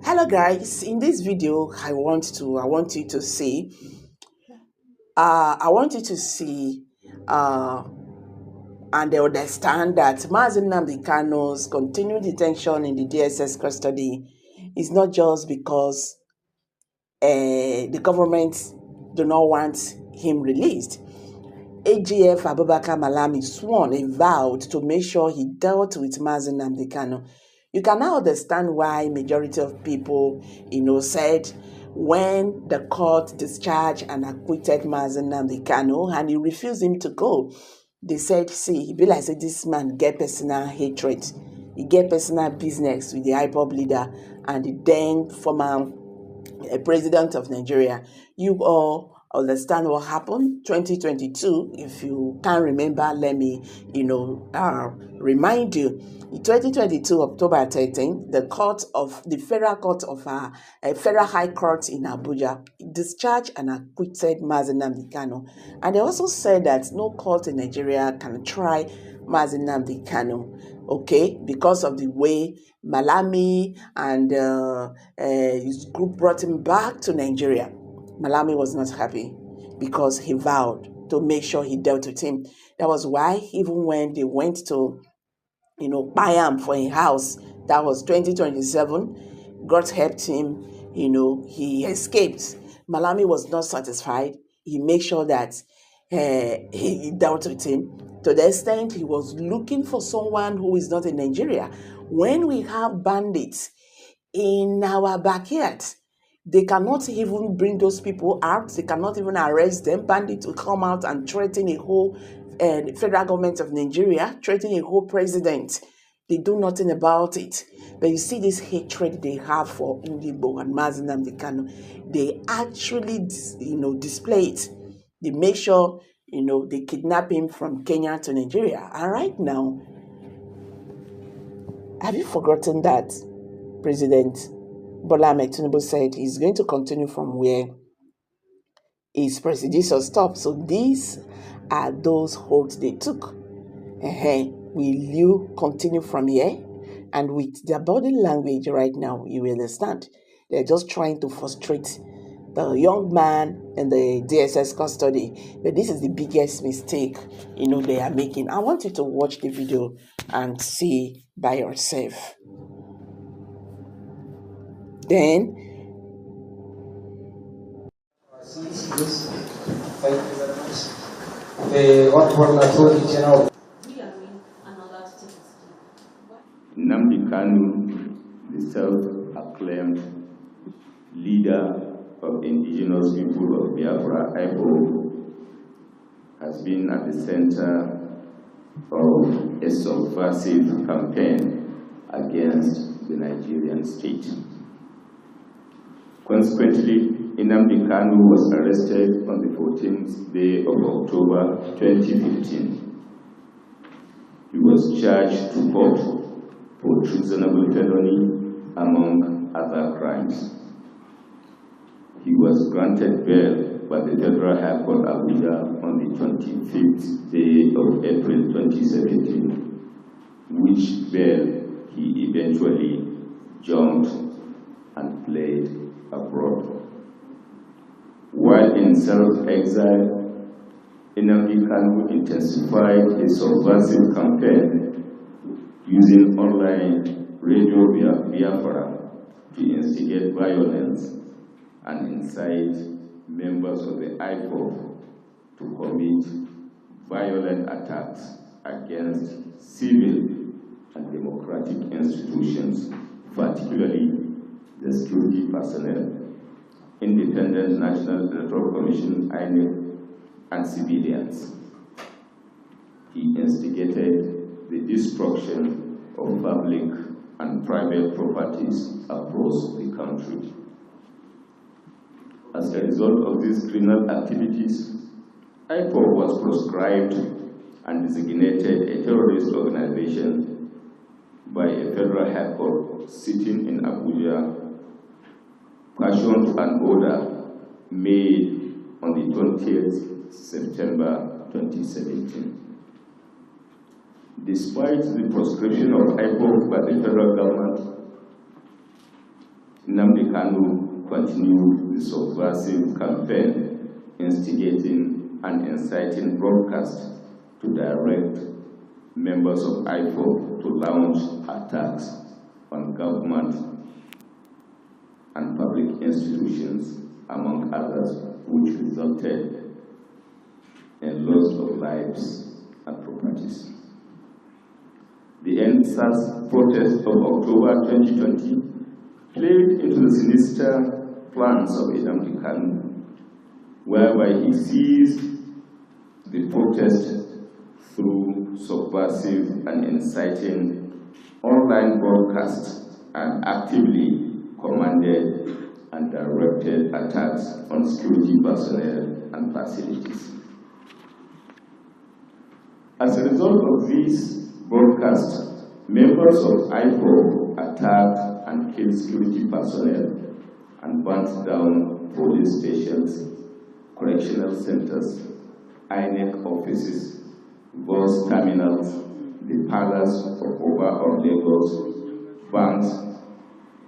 Hello guys, in this video I want you to see uh and understand that Mazi Nnamdi Kanu's continued detention in the DSS custody is not just because the government do not want him released. AGF Abubakar Malami sworn a vow to make sure he dealt with Mazi Nnamdi Kanu. You can now understand why majority of people, said when the court discharged and acquitted Mazi Nnamdi Kanu and he refused him to go, they said, see, he be like say this man get personal hatred. He get personal business with the IPOB leader and the then former president of Nigeria. You all understand what happened 2022. If you can't remember, let me remind you. In 2022 October 13, the Federal High Court in Abuja discharged and acquitted Mazi Nnamdi Kanu, and they also said that no court in Nigeria can try Mazi Nnamdi Kanu, okay, because of the way Malami and his group brought him back to Nigeria. Malami was not happy because he vowed to make sure he dealt with him. That was why even when they went to, buy him for a house, that was 2027, God helped him, he escaped. Malami was not satisfied. He made sure that he dealt with him to the extent he was looking for someone who is not in Nigeria. When we have bandits in our backyard, they cannot even bring those people out. They cannot even arrest them. Bandits will come out and threaten a whole federal government of Nigeria, threatening a whole president. They do nothing about it. But you see this hatred they have for Ndigbo and Mazi Nnamdi Kanu. They actually, display it. They make sure, they kidnap him from Kenya to Nigeria. And right now, have you forgotten that President Bola Ahmed Tinubu said he's going to continue from where his predecessor stopped? So these are those holds they took. Will you continue from here? And with their body language right now, you will understand. They're just trying to frustrate the young man in the DSS custody. But this is the biggest mistake, they are making. I want you to watch the video and see by yourself. Then, thank you very much. The Honorable Attorney General. Nnamdi Kanu, the self-acclaimed leader of indigenous people of Biafra, IPOB, has been at the center of a subversive campaign against the Nigerian state. Consequently, Nnamdi Kanu was arrested on the 14th day of October 2015. He was charged to court for treasonable felony, among other crimes. He was granted bail by the Federal High Court Abuja on the 25th day of April 2017, which bail he eventually jumped and fled abroad. While in self-exile, Nnamdi Kanu intensified his subversive campaign using online Radio Biafra to instigate violence and incite members of the IPOB to commit violent attacks against civil and democratic institutions, particularly the security personnel, Independent National Electoral Commission, INEC, and civilians. He instigated the destruction of public and private properties across the country. As a result of these criminal activities, IPOB was proscribed and designated a terrorist organization by a federal high court sitting in Abuja, pursuant to an order made on the 20th September 2017. Despite the proscription of IPOB by the federal government, Nnamdi Kanu continued the subversive campaign, instigating and inciting broadcasts to direct members of IPOB to launch attacks on government and public institutions, among others, which resulted in loss of lives and properties. The NSAS protest of October 2020 played into the sinister plans of Nnamdi Kanu, whereby he seized the protest through subversive and inciting online broadcasts and actively commanded and directed attacks on security personnel and facilities. As a result of these broadcasts, members of IPOB attacked and killed security personnel and burnt down police stations, correctional centers, INEC offices, bus terminals, the palace of Oba of Lagos, banks,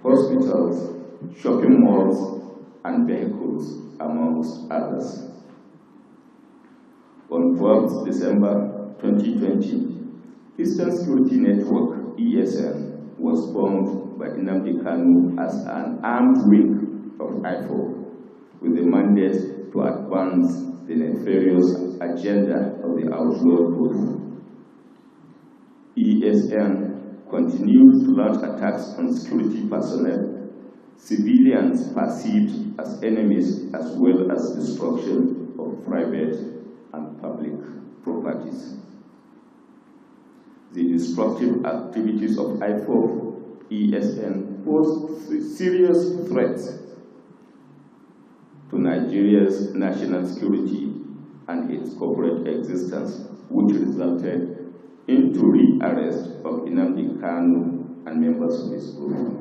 hospitals, shopping malls, and vehicles, amongst others. On 12th December 2020, Eastern Security Network, ESN, was formed by Nnamdi Kanu as an armed wing of IPOB with the mandate to advance the nefarious agenda of the outlawed group. ESN continues to launch attacks on security personnel, civilians perceived as enemies, as well as destruction of private and public properties. The destructive activities of IPOB ESN pose serious threats to Nigeria's national security and its corporate existence, which resulted into re-arrest of Nnamdi Kanu and members of his group.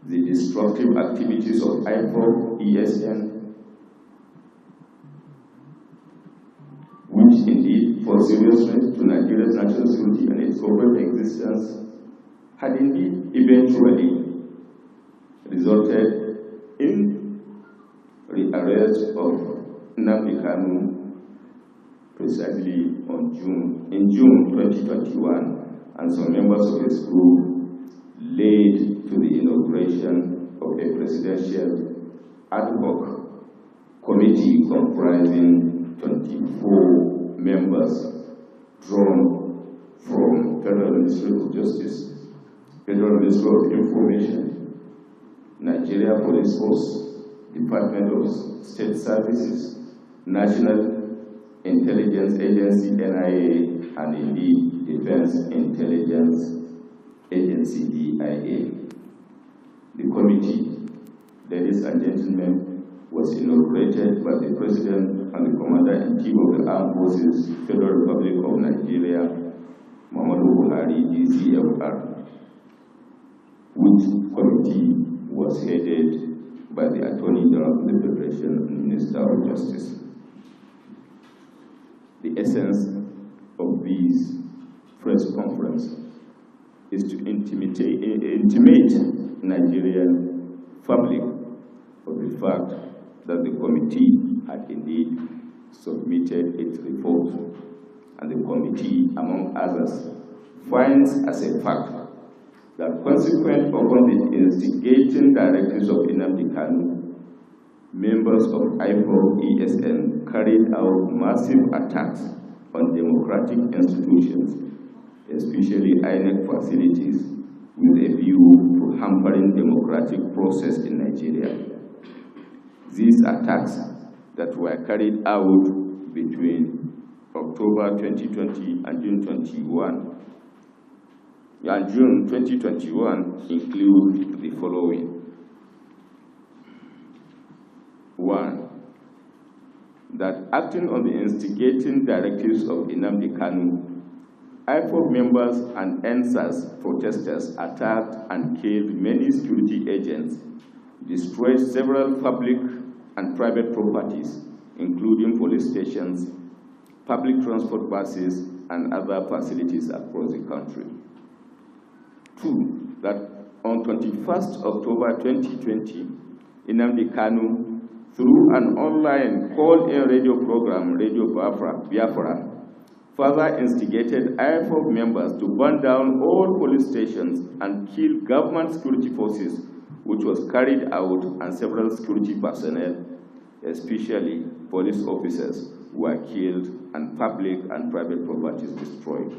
The destructive activities of IPOB ESN, which indeed pose serious threats to Nigeria's national security and its corporate existence, had indeed eventually resulted in the arrest of Nnamdi Kanu precisely in June 2021, and some members of his group led to the inauguration of a presidential ad hoc committee comprising 24 members drawn from Federal Ministry of Justice, Federal Ministry of Information, Nigeria Police Force, Department of State Services, National Intelligence Agency, NIA, and indeed Defense Intelligence Agency, DIA. The committee, ladies and gentlemen, was inaugurated by the President and the Commander-in-Chief of the Armed Forces, Federal Republic of Nigeria, Muhammadu Buhari, DCFR, which committee was headed by the Attorney General of the Federation and Minister of Justice. The essence of this press conference is to intimate Nigerian public of the fact that the committee had indeed submitted its report, and the committee, among others, finds as a fact that consequent upon the instigating directives of Nnamdi Kanu, members of IPOB ESN carried out massive attacks on democratic institutions, especially INEC facilities, with a view to hampering democratic process in Nigeria. These attacks that were carried out between October 2020 and June 2021 include the following. 1. That acting on the instigating directives of Nnamdi Kanu, IPOB members and NSAS protesters attacked and killed many security agents, destroyed several public and private properties, including police stations, public transport buses, and other facilities across the country. 2. That on 21st October 2020, Nnamdi Kanu, through an online call-in radio program, Radio Biafra, further instigated IFOB members to burn down all police stations and kill government security forces, which was carried out, and several security personnel, especially police officers, were killed and public and private properties destroyed.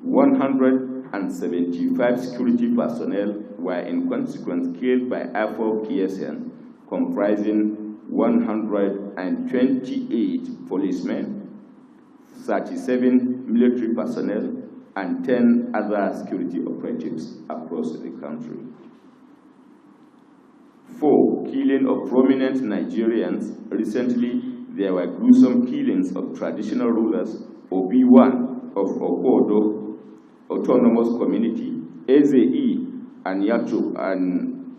175 security personnel were in consequence killed by IFOB ESN, comprising 128 policemen, 37 military personnel, and 10 other security operatives across the country. 4. Killing of prominent Nigerians. Recently, there were gruesome killings of traditional rulers, Obi-Wan of Okodo Autonomous Community, Eze and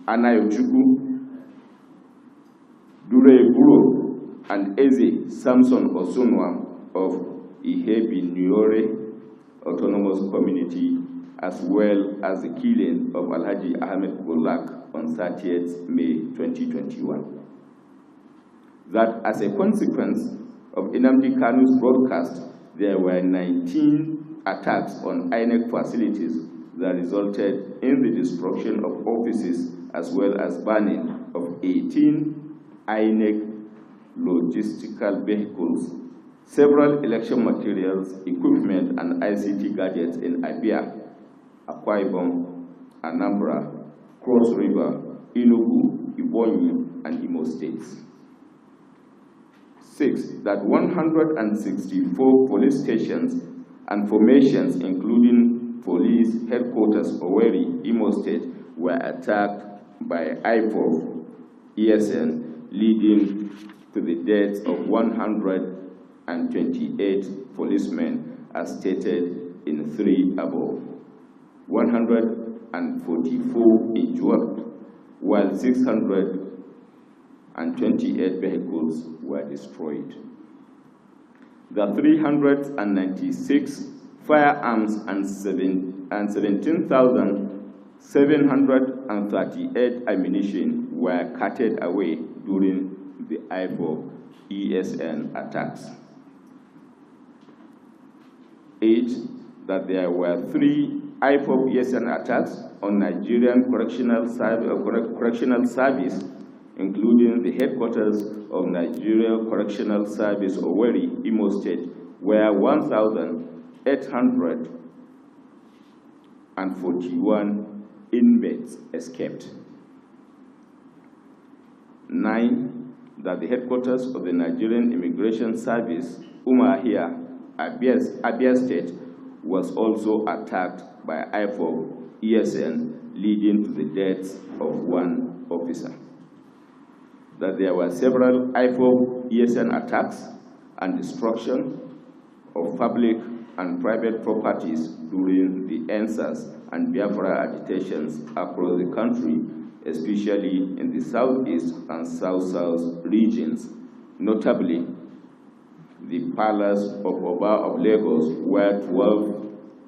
Anayochukwu, Dureburo and Eze Samson Osunwa of Ihebi-Niore Autonomous Community, as well as the killing of Alhaji Ahmed Golak on 30th May 2021. That as a consequence of Nnamdi Kanu's broadcast, there were 19 attacks on INEC facilities that resulted in the destruction of offices as well as burning of 18 INEC logistical vehicles, several election materials, equipment, and ICT gadgets in Abia, Akwa Ibom, Anambra, Cross River, Enugu, Ebonyi, and Imo states. 6. That 164 police stations and formations, including police headquarters Owerri, Imo State, were attacked by IFOB ESN, leading to the deaths of 128 policemen, as stated in 3 above. 144 injured, while 628 vehicles were destroyed. The 396 firearms and 17,738 ammunition were carted away during the IFOB ESN attacks. 8. That there were 3 IFOB ESN attacks on Nigerian Correctional Service, including the headquarters of Nigeria Correctional Service, Owerri, Imo State, where 1,841 inmates escaped. 9. That the headquarters of the Nigerian Immigration Service, Umuahia, Abia State, was also attacked by IFOB ESN, leading to the death of 1 officer. That there were several IFOB ESN attacks and destruction of public and private properties during the ENSAS and Biafra agitations across the country, especially in the southeast and south-south regions, notably the Palace of Oba of Lagos, where 12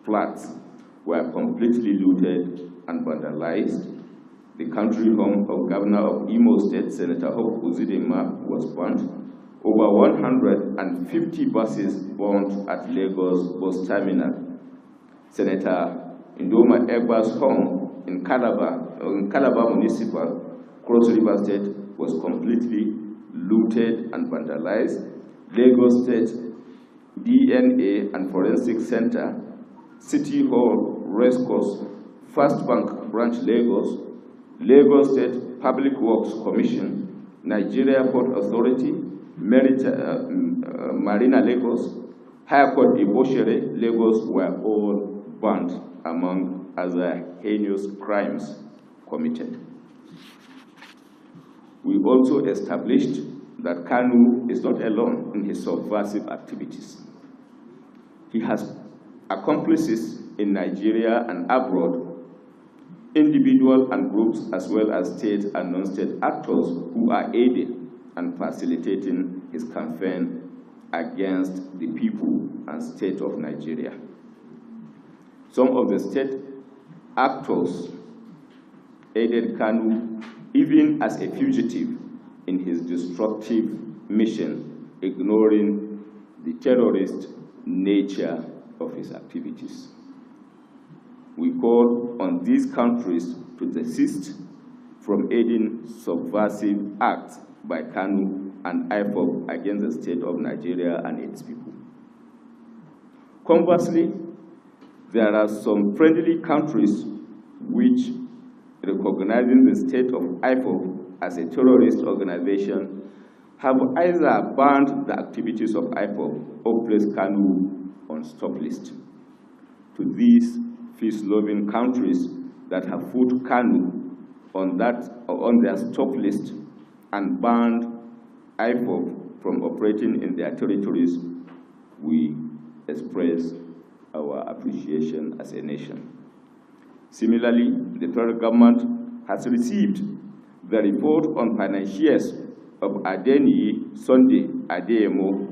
flats were completely looted and vandalized. The country home of Governor of Imo State, Senator Hope Uzidinma, was burnt. Over 150 buses burnt at Lagos bus terminal. Senator Ndoma Egba's home in Calabar Municipal, Cross River State, was completely looted and vandalized. Lagos State DNA and Forensic Center, City Hall, Racecourse, First Bank Branch Lagos, Lagos State Public Works Commission, Nigeria Port Authority, Marina Lagos, High Court Iboshere, Lagos were all burnt, among other heinous crimes committed. We also established that Kanu is not alone in his subversive activities. He has accomplices in Nigeria and abroad, individual and groups, as well as state and non-state actors who are aiding and facilitating his campaign against the people and state of Nigeria. Some of the state actors aided Kanu even as a fugitive in his destructive mission, ignoring the terrorist nature of his activities. We call on these countries to desist from aiding subversive acts by Kanu and IFOP against the state of Nigeria and its people. Conversely, there are some friendly countries which, recognizing the state of IFOP as a terrorist organization, have either banned the activities of IFOP or placed Kanu on stop list. To these peace-loving countries that have put Kanu on their stop list and banned IFOP from operating in their territories, we express our appreciation as a nation. Similarly, the federal government has received the report on financiers of Adeniyi Sunday Adeyemo,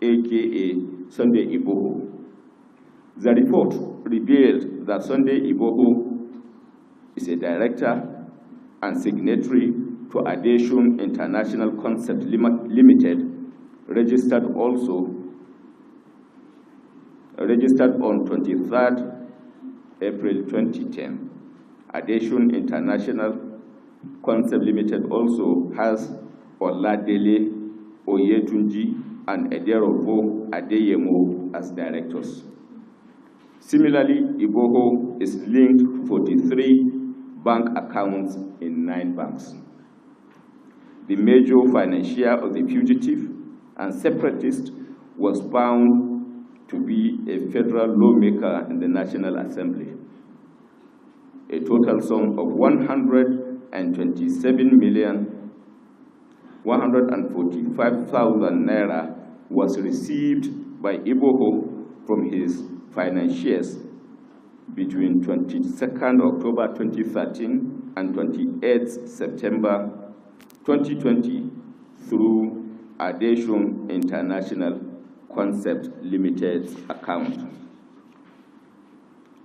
aka Sunday Igboho. The report revealed that Sunday Igboho is a director and signatory to Adeshun International Concept Limited, registered on 23rd April 2010. Adeshun International Concept Limited also has Oladele Oyetunji and Ederovo Adeyemo as directors. Similarly, Igboho is linked to 43 bank accounts in 9 banks. The major financier of the fugitive and separatist was found to be a federal lawmaker in the National Assembly. A total sum of 127,145,000 naira was received by Igboho from his financiers between 22nd October 2013 and 28th September 2020 through Adeshun International Concept Limited account.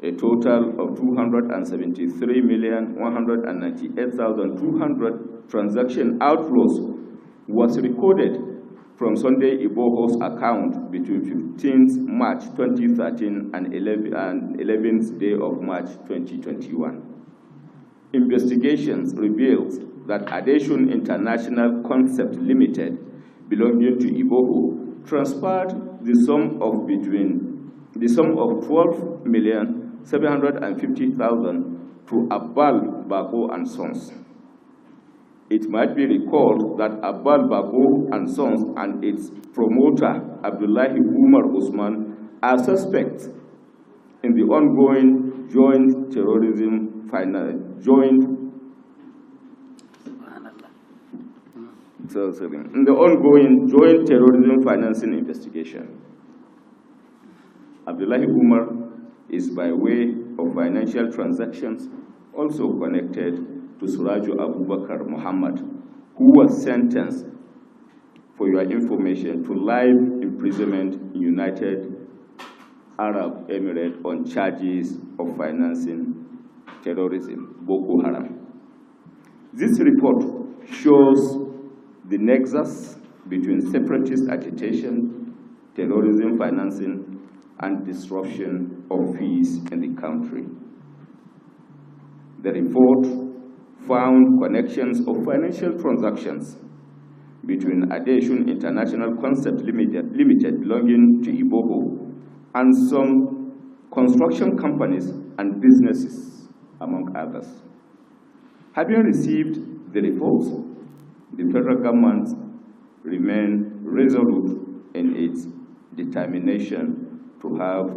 A total of 273,198,200 transaction outflows was recorded from Sunday Igboho's account between 15th March 2013 and 11th day of March 2021. Investigations revealed that Adeshun International Concept Limited, belonging to Igboho, transferred the sum of 12,750,000 to Abbal Bako and Sons. It might be recalled that Abbal Bako and Sons and its promoter, Abdullahi Umar Usman, are suspects in the ongoing joint terrorism financing investigation. Abdullahi Umar is by way of financial transactions also connected to Suraju Abubakar Muhammad, who was sentenced, for your information, to life imprisonment in United Arab Emirates on charges of financing terrorism, Boko Haram. This report shows the nexus between separatist agitation, terrorism financing, and disruption of peace in the country. The report found connections of financial transactions between Adeshun International Concept Limited belonging to Igboho and some construction companies and businesses, among others. Having received the reports, the federal government remains resolute in its determination to have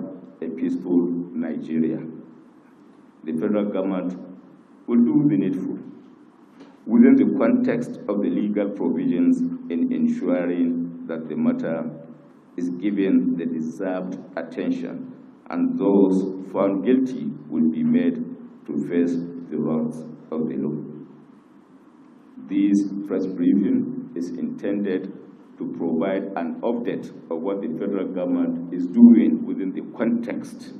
a peaceful Nigeria. The federal government will do the needful within the context of the legal provisions in ensuring that the matter is given the deserved attention, and those found guilty will be made to face the wrath of the law. This press briefing is intended to provide an update of what the federal government is doing within the context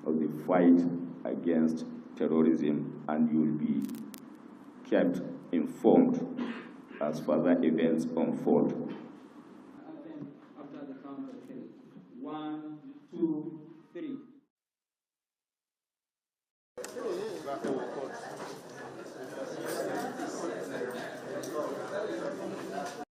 of the fight against terrorism, and you will be kept informed as further events unfold. After the count of 10. 1, 2, 3.